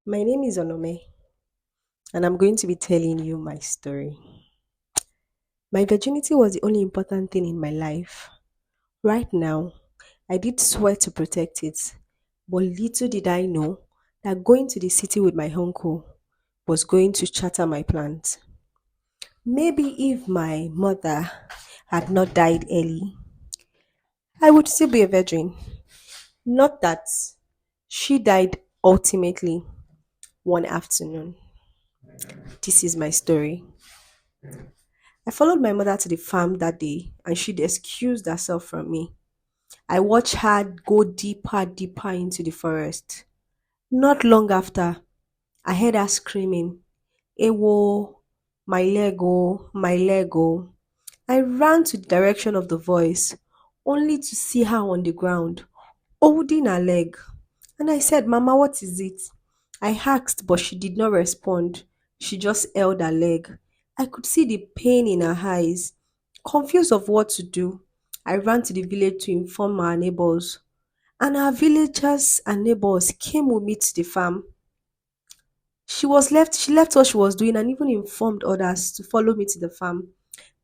My name is Onome, and I'm going to be telling you my story. My virginity was the only important thing in my life. Right now, I did swear to protect it, but little did I know that going to the city with my uncle was going to shatter my plans. Maybe if my mother had not died early, I would still be a virgin. Not that she died ultimately one afternoon. This is my story. I followed my mother to the farm that day and she'd excused herself from me. I watched her go deeper into the forest. Not long after, I heard her screaming, Ewo, my leg, oh, my leg, oh. I ran to the direction of the voice, only to see her on the ground, holding her leg. And I said, Mama, what is it? I asked, but she did not respond. She just held her leg. I could see the pain in her eyes. Confused of what to do, I ran to the village to inform our neighbors. And our villagers and neighbors came with me to the farm. She left what she was doing and even informed others to follow me to the farm.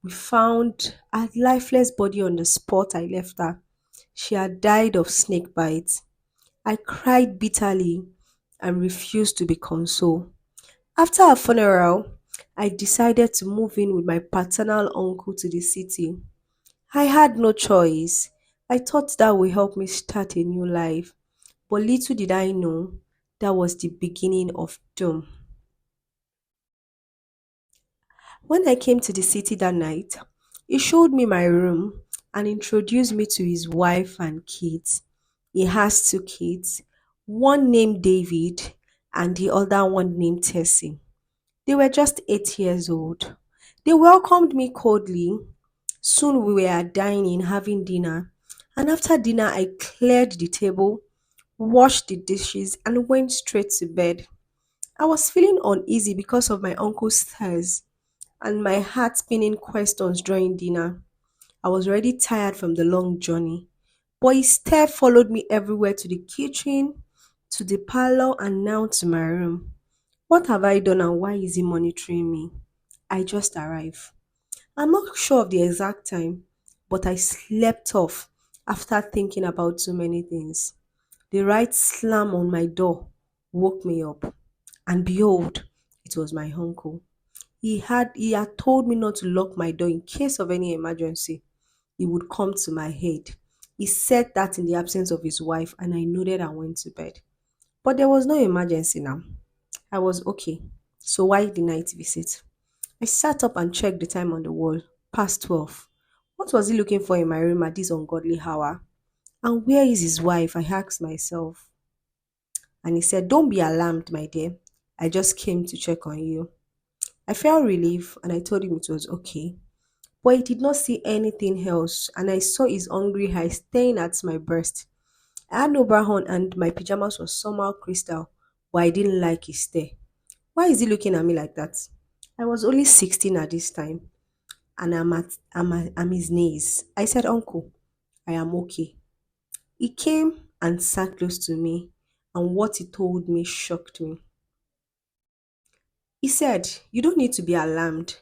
We found a lifeless body on the spot I left her. She had died of snake bites. I cried bitterly and refused to be consoled. After our funeral, I decided to move in with my paternal uncle to the city. I had no choice. I thought that would help me start a new life, but little did I know that was the beginning of doom. When I came to the city that night, he showed me my room and introduced me to his wife and kids. He has two kids, one named David and the other one named Tessie. They were just 8 years old. They welcomed me coldly. Soon we were dining, having dinner. And after dinner, I cleared the table, washed the dishes, and went straight to bed. I was feeling uneasy because of my uncle's stares and my heart spinning questions during dinner. I was already tired from the long journey, but his stare followed me everywhere to the kitchen, to the parlor, and now to my room. What have I done and why is he monitoring me? I just arrived. I'm not sure of the exact time, but I slept off after thinking about too many things. The right slam on my door woke me up, and behold, it was my uncle. He had told me not to lock my door in case of any emergency. He would come to my aid. He said that in the absence of his wife, and I nodded and went to bed. But there was no emergency now. I was okay. So why the night visit? I sat up and checked the time on the wall. Past 12. What was he looking for in my room at this ungodly hour? And where is his wife? I asked myself. And he said, Don't be alarmed, my dear. I just came to check on you. I felt relief and I told him it was okay. But he did not see anything else, and I saw his hungry eyes staring at my breast. I had no bra on and my pajamas were somehow crystal, but I didn't like his stare. Why is he looking at me like that? I was only 16 at this time, and I'm his niece. I said, Uncle, I am okay. He came and sat close to me, and what he told me shocked me. He said, You don't need to be alarmed.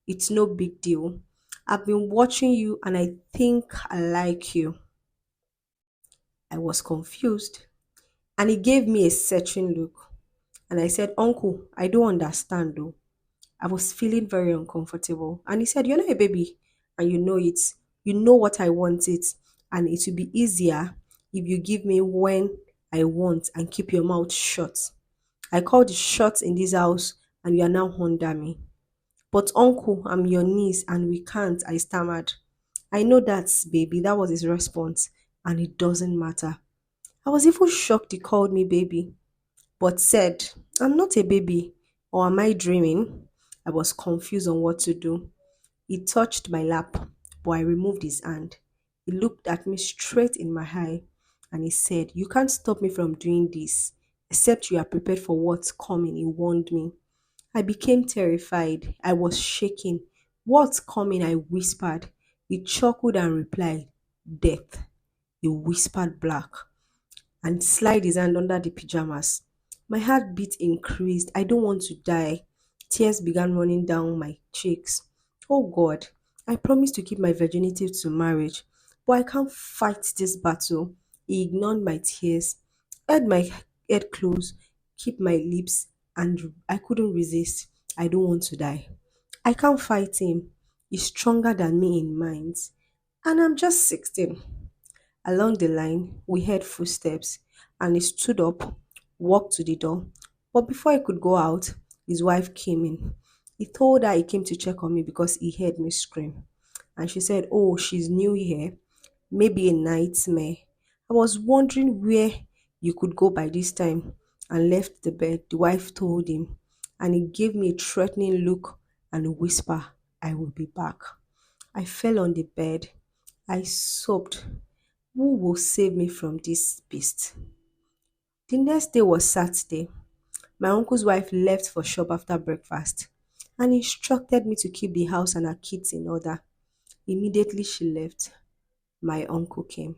It's no big deal. I've been watching you and I think I like you. I was confused and he gave me a searching look. And I said, Uncle, I don't understand though. I was feeling very uncomfortable. And he said, You're not a baby and you know it. You know what I want it. And it will be easier if you give me when I want and keep your mouth shut. I called the shots in this house and you are now under me. But uncle, I'm your niece and we can't, I stammered. I know that, baby, that was his response, and it doesn't matter. I was even shocked he called me baby, but said, I'm not a baby, or am I dreaming? I was confused on what to do. He touched my lap, but I removed his hand. He looked at me straight in my eye and he said, You can't stop me from doing this, except you are prepared for what's coming, he warned me. I became terrified. I was shaking. What's coming? I whispered. He chuckled and replied, Death. He whispered black and slid his hand under the pajamas. My heartbeat increased. I don't want to die. Tears began running down my cheeks. Oh God, I promised to keep my virginity to marriage, but I can't fight this battle. He ignored my tears, held my head close, keep my lips, and I couldn't resist. I don't want to die. I can't fight him. He's stronger than me in minds. And I'm just 16. Along the line, we heard footsteps, and he stood up, walked to the door. But before he could go out, his wife came in. He told her he came to check on me because he heard me scream. And she said, "Oh, she's new here. Maybe a nightmare." I was wondering where you could go by this time and left the bed. The wife told him, and he gave me a threatening look and a whisper, "I will be back." I fell on the bed. I sobbed. Who will save me from this beast? The next day was Saturday. My uncle's wife left for shop after breakfast and instructed me to keep the house and her kids in order. Immediately she left, my uncle came.